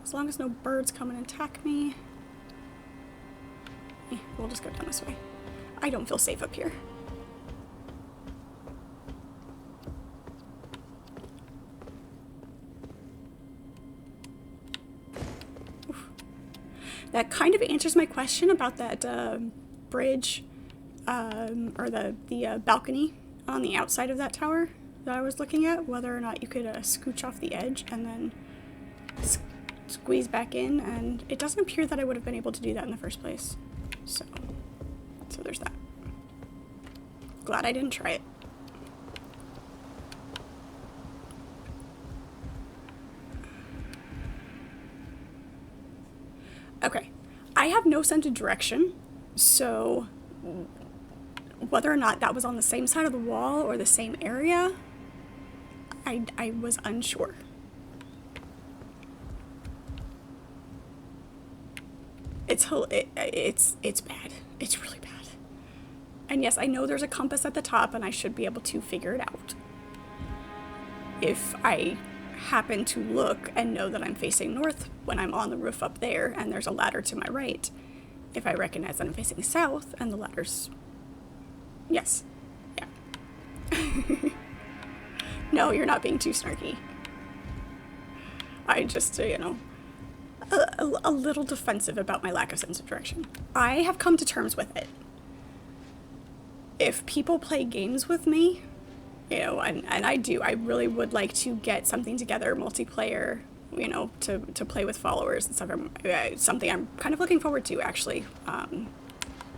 As long as no birds come and attack me. We'll just go down this way. I don't feel safe up here. Oof. That kind of answers my question about that bridge or the balcony on the outside of that tower that I was looking at, whether or not you could scooch off the edge and then squeeze back in, and it doesn't appear that I would have been able to do that in the first place. So there's that. Glad I didn't try it. Okay, I have no sense of direction, so whether or not that was on the same side of the wall or the same area, I was unsure. It's bad. It's really bad. And yes, I know there's a compass at the top and I should be able to figure it out. If I happen to look and know that I'm facing north when I'm on the roof up there and there's a ladder to my right, if I recognize that I'm facing south and the ladder's... Yes. Yeah. No, you're not being too snarky. I just, you know, a little defensive about my lack of sense of direction. I have come to terms with it. If people play games with me, you know, and I do, I really would like to get something together, multiplayer, you know, to play with followers and stuff. Something I'm kind of looking forward to, actually.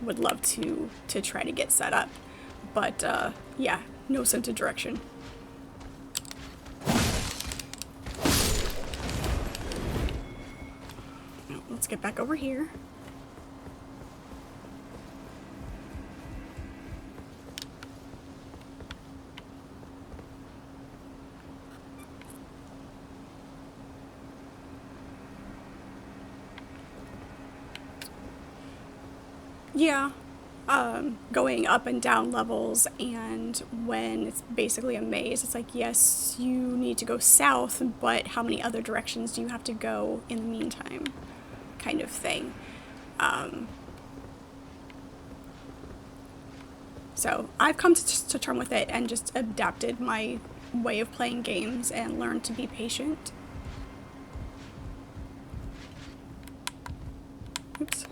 Would love to try to get set up. But, yeah, no sense of direction. Let's get back over here. Yeah, going up and down levels, and when it's basically a maze, it's like, yes, you need to go south, but how many other directions do you have to go in the meantime? Kind of thing. So I've come to terms with it and just adapted my way of playing games and learned to be patient. Oops.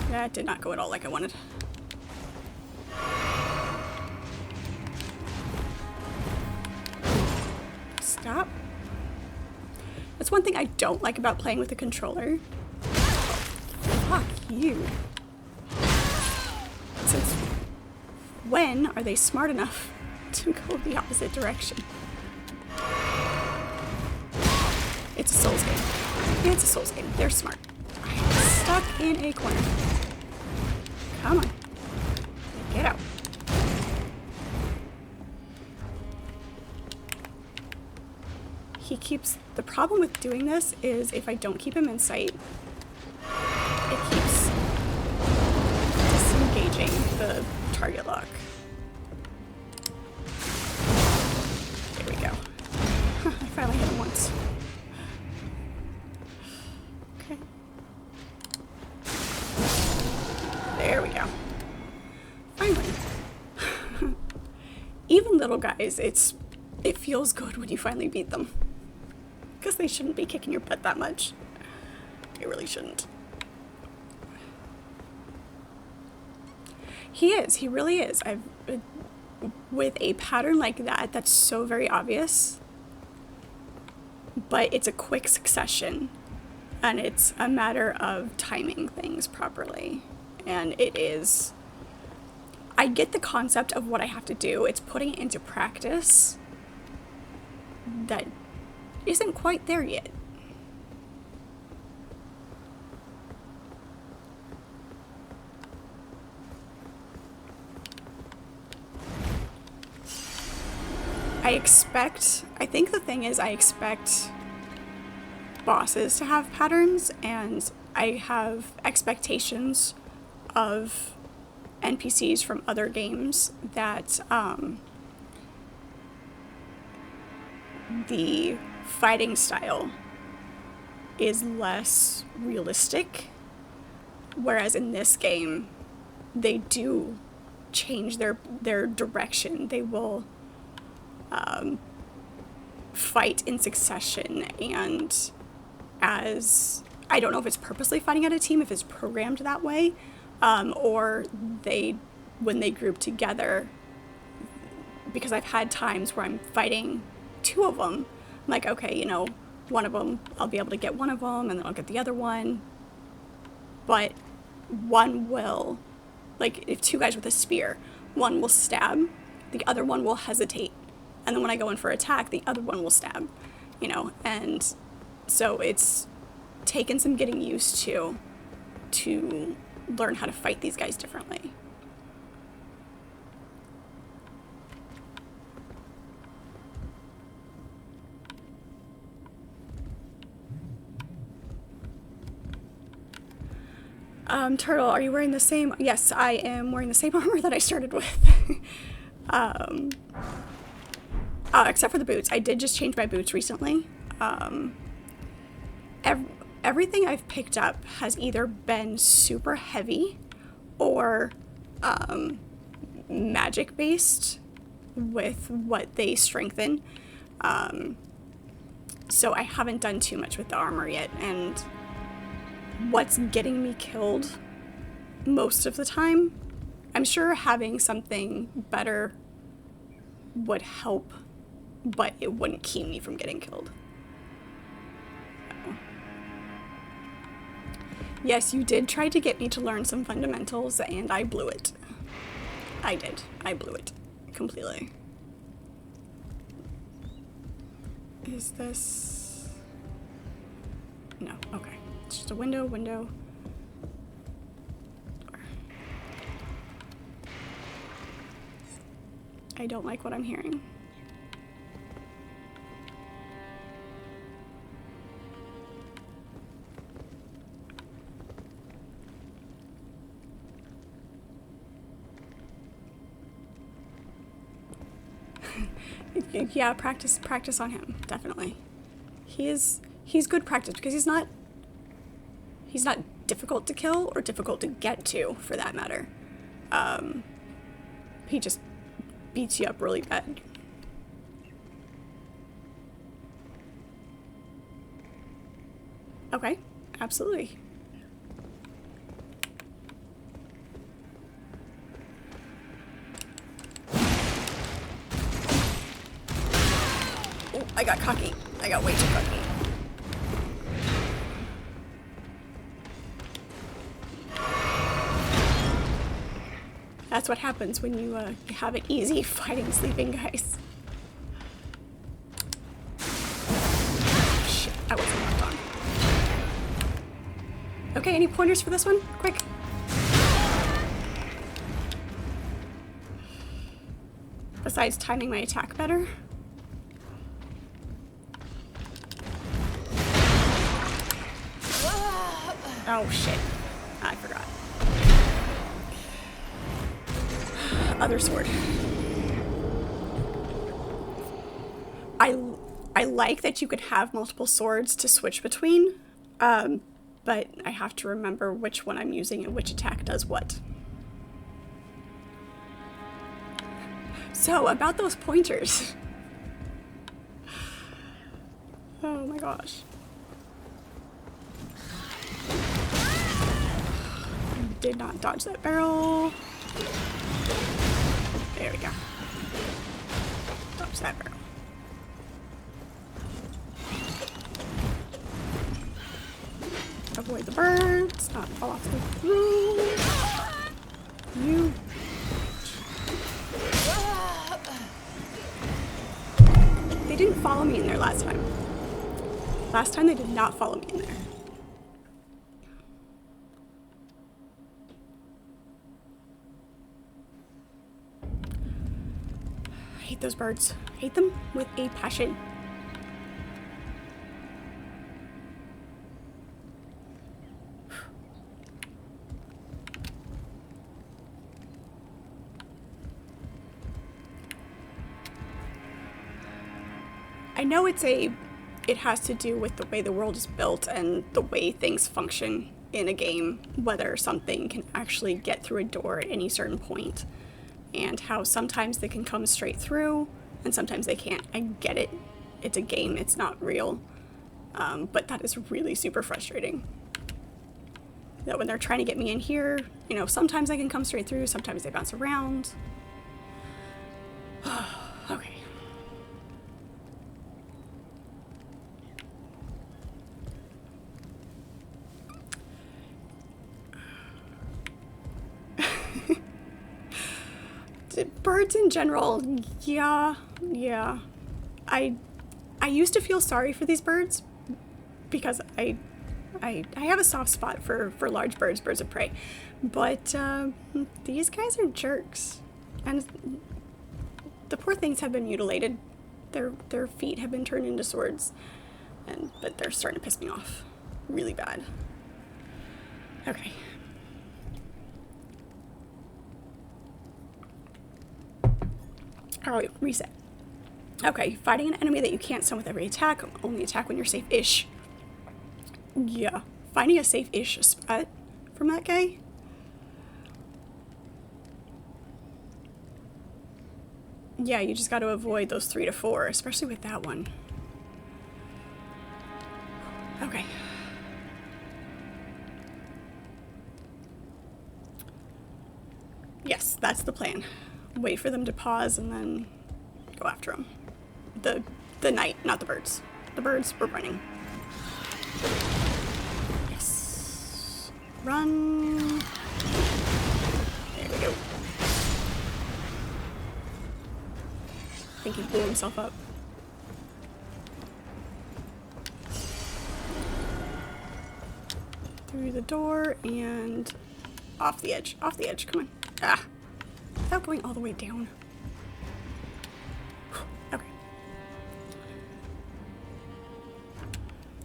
That did not go at all like I wanted. Stop. That's one thing I don't like about playing with a controller. Fuck you. Since when are they smart enough to go the opposite direction? It's a Souls game. It's a Souls game. They're smart. I'm stuck in a corner. Come on. Get out. He keeps... The problem with doing this is if I don't keep him in sight, it keeps disengaging the target lock. There we go. I finally hit him once. Okay. There we go. Finally. Even little guys, it feels good when you finally beat them. Because they shouldn't be kicking your butt that much. They really shouldn't. He is. He really is. With a pattern like that, that's so very obvious. But it's a quick succession. And it's a matter of timing things properly. And it is... I get the concept of what I have to do. It's putting it into practice that isn't quite there yet. I think the thing is I expect bosses to have patterns, and I have expectations of NPCs from other games that the fighting style is less realistic, whereas in this game they do change their direction. They will fight in succession, and as I don't know if it's purposely fighting at a team, if it's programmed that way, or when they group together, because I've had times where I'm fighting two of them. I'm like, okay, you know, one of them, I'll be able to get one of them, and then I'll get the other one. But one will, like, if two guys with a spear, one will stab, the other one will hesitate. And then when I go in for attack, the other one will stab, you know? And so it's taken some getting used to learn how to fight these guys differently. Turtle, are you wearing the same? Yes, I am wearing the same armor that I started with. Except for the boots. I did just change my boots recently. Everything I've picked up has either been super heavy or magic based with what they strengthen. So I haven't done too much with the armor yet, and what's getting me killed most of the time, I'm sure having something better would help, but it wouldn't keep me from getting killed. Yes, you did try to get me to learn some fundamentals, and I blew it. I did. I blew it completely. Is this... No, okay. It's just a window. Door. I don't like what I'm hearing. Yeah, practice on him, definitely. He's good practice because he's not difficult to kill or difficult to get to, for that matter. He just beats you up really bad. Okay, absolutely. Oh, I got cocky. I got way too cocky. That's what happens when you have it easy fighting sleeping guys. Shit, I wasn't locked on. Okay, any pointers for this one? Quick. Besides timing my attack better. Oh shit, I forgot. Other sword. I like that you could have multiple swords to switch between, but I have to remember which one I'm using and which attack does what. So, about those pointers. Oh my gosh. Did not dodge that barrel. There we go. Dodge that barrel. Avoid the birds, not fall off the roof. You. They didn't follow me in there last time. Last time they did not follow me in there. I hate those birds. I hate them with a passion. I know it has to do with the way the world is built and the way things function in a game, whether something can actually get through a door at any certain point, and how sometimes they can come straight through and sometimes they can't. I get it. It's a game. It's not real. But that is really super frustrating. That when they're trying to get me in here, you know, sometimes I can come straight through, sometimes they bounce around. Okay. Birds in general, yeah. I used to feel sorry for these birds because I have a soft spot for large birds, birds of prey, but these guys are jerks, and the poor things have been mutilated. Their feet have been turned into swords, but they're starting to piss me off really bad. Okay. Alright, reset. Okay, fighting an enemy that you can't stun with every attack, only attack when you're safe-ish. Yeah, finding a safe-ish spot from that guy. Yeah, you just got to avoid those 3 to 4, especially with that one. Okay. Yes, that's the plan. Wait for them to pause and then go after them. The knight, not the birds. The birds were running. Yes. Run. There we go. I think he blew himself up. Through the door and off the edge. Off the edge, come on. Ah. Without going all the way down. Okay.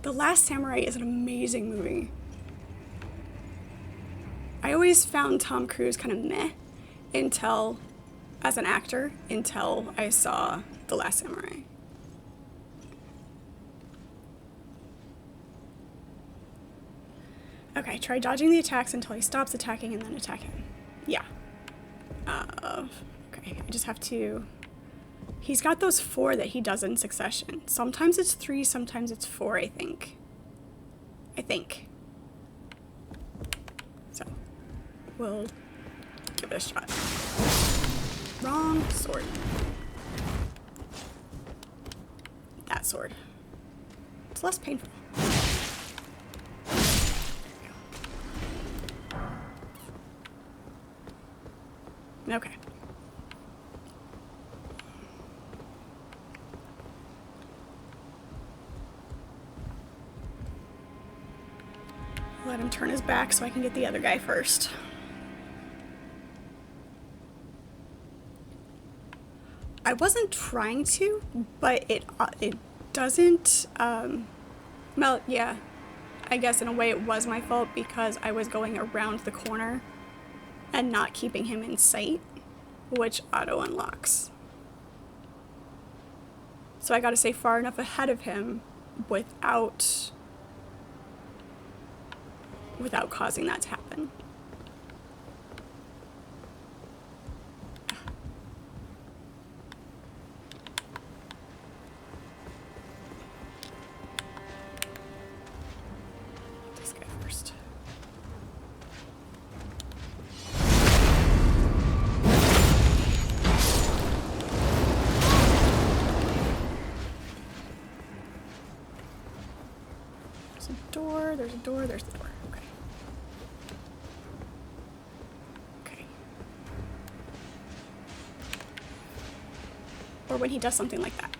The Last Samurai is an amazing movie. I always found Tom Cruise kind of meh as an actor, until I saw The Last Samurai. Okay, try dodging the attacks until he stops attacking and then attack him. Yeah. Okay, I just have to... He's got those 4 that he does in succession. Sometimes it's 3, sometimes it's 4, I think. So, we'll give it a shot. Wrong sword. That sword. It's less painful. Okay. Let him turn his back so I can get the other guy first. I wasn't trying to, but it doesn't, well, yeah. I guess in a way it was my fault because I was going around the corner and not keeping him in sight, which auto unlocks. So I gotta stay far enough ahead of him without causing that to happen. This guy first. There's a door, there's the door. Okay. Okay. Or when he does something like that.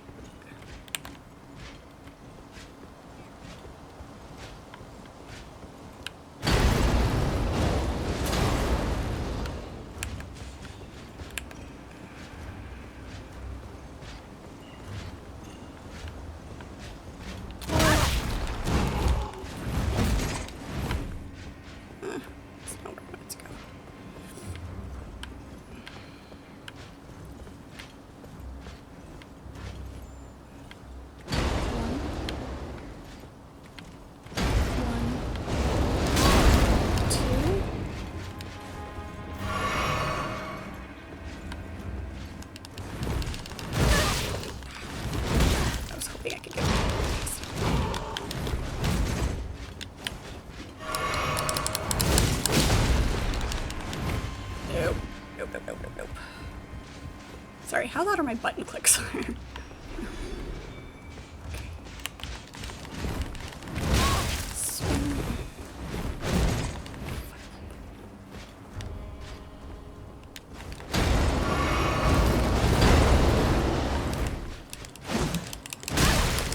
Sorry, how loud are my button clicks?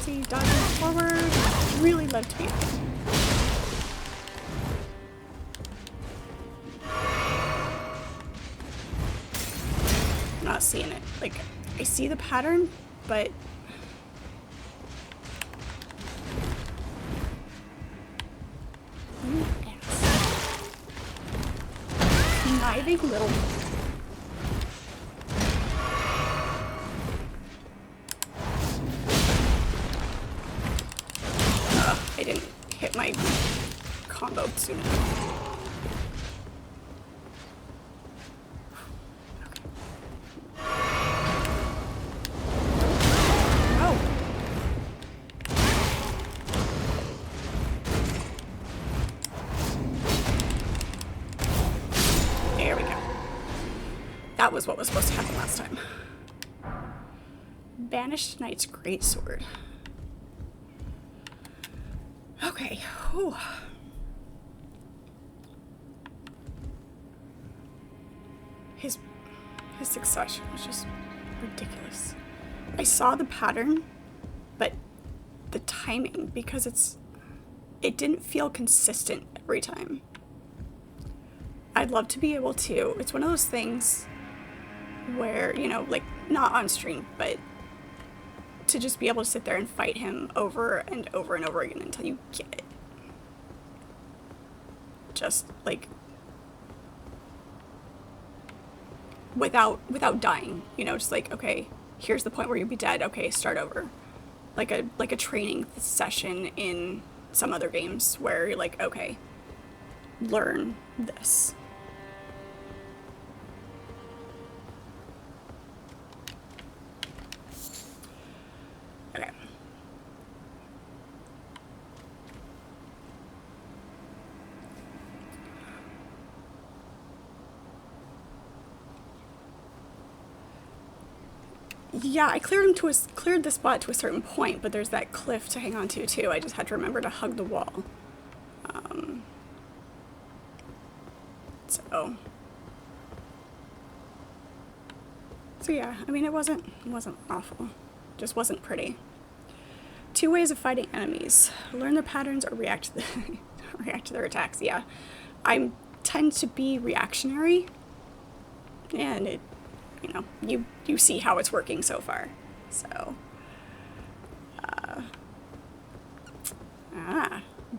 See, dodging forward. Really love to be. Not seeing it. Like, I see the pattern, but conniving little. I didn't hit my combo soon enough. That was what was supposed to happen last time. Banished Knight's Greatsword. Okay. Whew. His succession was just ridiculous. I saw the pattern, but the timing, because it didn't feel consistent every time. I'd love to be able to. It's one of those things where, you know, like, not on stream, but to just be able to sit there and fight him over and over and over again until you get it. Just, like, without dying, you know, just like, okay, here's the point where you'll be dead, okay, start over. Like a training session in some other games where you're like, okay, learn this. Okay. Yeah, I cleared the spot to a certain point, but there's that cliff to hang on to too. I just had to remember to hug the wall. So yeah, I mean, it wasn't awful. Just wasn't pretty. 2 ways of fighting enemies: learn their patterns or react to their attacks. Yeah, I tend to be reactionary, and it, you know, you see how it's working so far. So,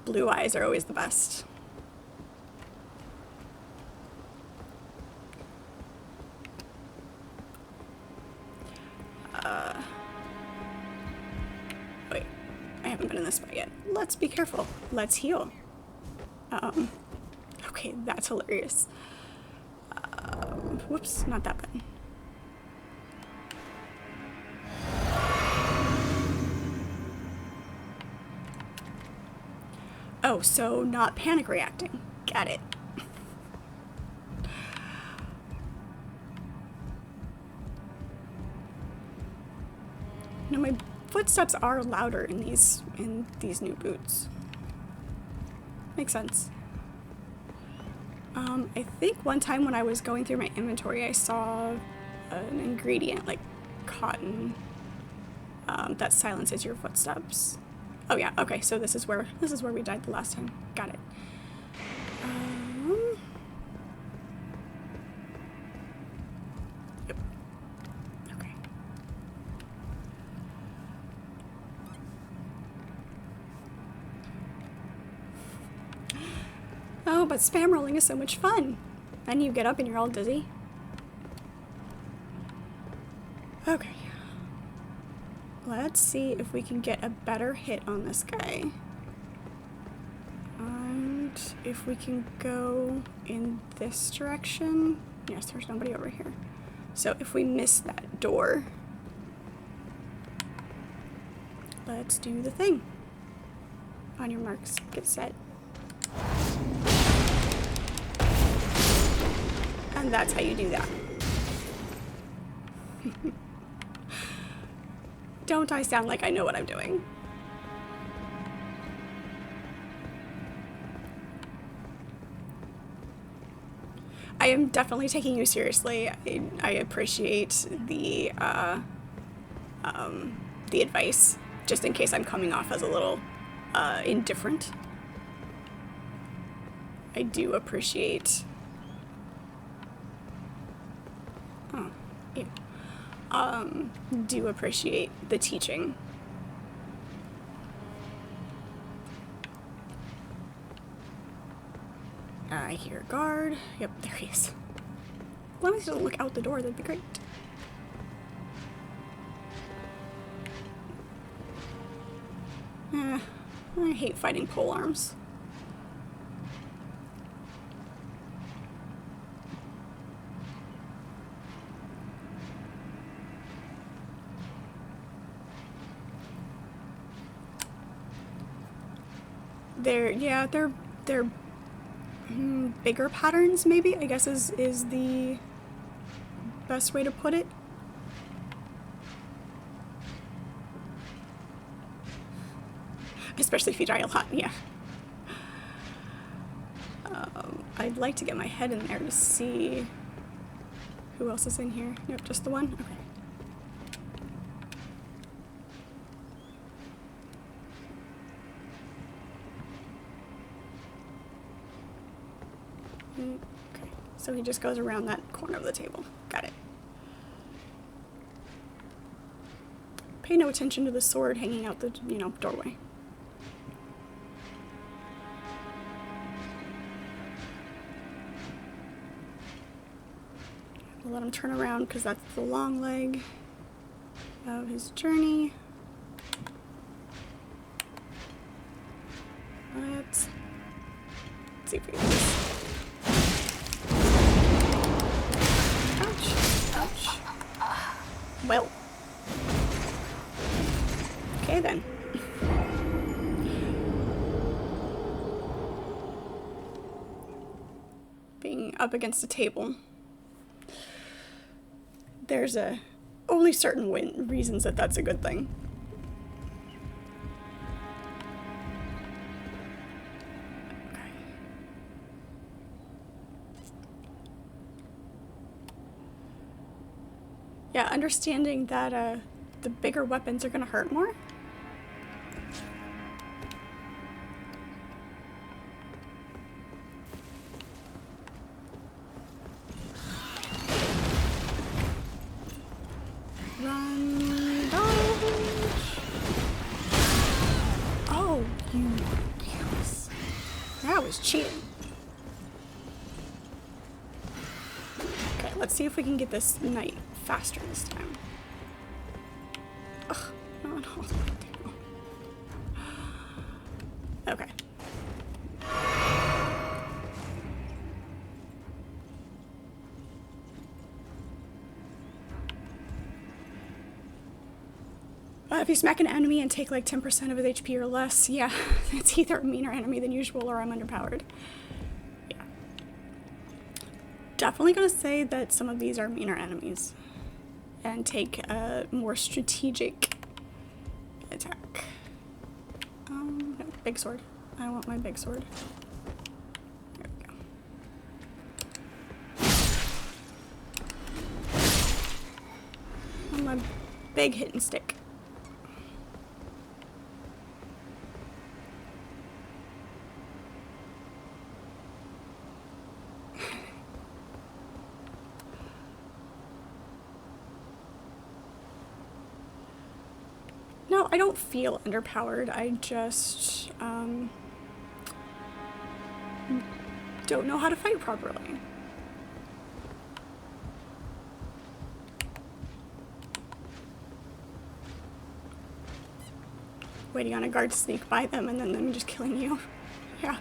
blue eyes are always the best. Wait, I haven't been in this spot yet. Let's be careful. Let's heal. Okay, that's hilarious. Whoops, not that button. Oh, so not panic reacting. Got it. You know, my footsteps are louder in these new boots. Makes sense. I think one time when I was going through my inventory, I saw an ingredient like cotton that silences your footsteps. Oh yeah, okay, so this is where we died the last time. Got it. Yep. Okay. Oh, but spam rolling is so much fun. And you get up and you're all dizzy. Okay. Let's see if we can get a better hit on this guy. And if we can go in this direction. Yes, there's nobody over here. So if we miss that door, let's do the thing. On your marks, get set. And that's how you do that. Don't I sound like I know what I'm doing? I am definitely taking you seriously. I appreciate the advice, just in case I'm coming off as a little indifferent. I do appreciate. Oh, ew. Do appreciate the teaching. I hear a guard. Yep, there he is. As long as he doesn't look out the door, that'd be great. I hate fighting pole arms. They're bigger patterns, maybe, I guess is the best way to put it. Especially if you die a lot, yeah. I'd like to get my head in there to see who else is in here. Nope, just the one? Okay. Okay, so he just goes around that corner of the table. Got it. Pay no attention to the sword hanging out the, doorway. We'll let him turn around because that's the long leg of his journey. Let's see if we can do this. Ouch. Well. Okay then. Being up against a table. There's only certain reasons that that's a good thing. Okay. Yeah, understanding that the bigger weapons are gonna hurt more. Run, dodge. Oh, you yes. That was cheating. Okay, let's see if we can get this knight faster this time. Ugh, not all the way down. Okay. If you smack an enemy and take like 10% of his HP or less, yeah, it's either a meaner enemy than usual or I'm underpowered. Yeah. Definitely gonna say that some of these are meaner enemies and take a more strategic attack. No, big sword. I want my big sword. There we go. And my big hitting stick. No, I don't feel underpowered. I just don't know how to fight properly. Waiting on a guard to sneak by them and then them just killing you. Yeah.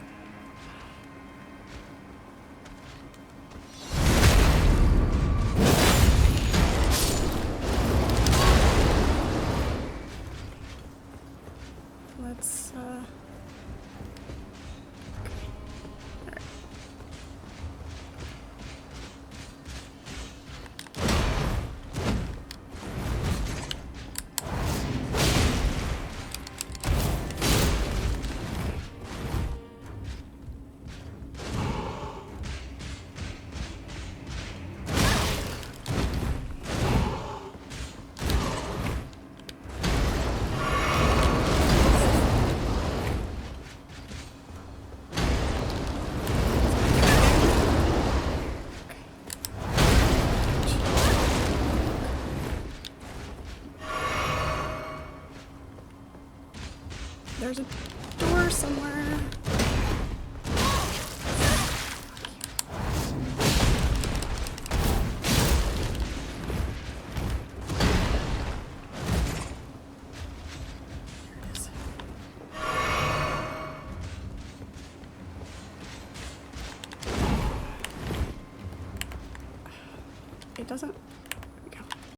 Let's, There's a door somewhere. It doesn't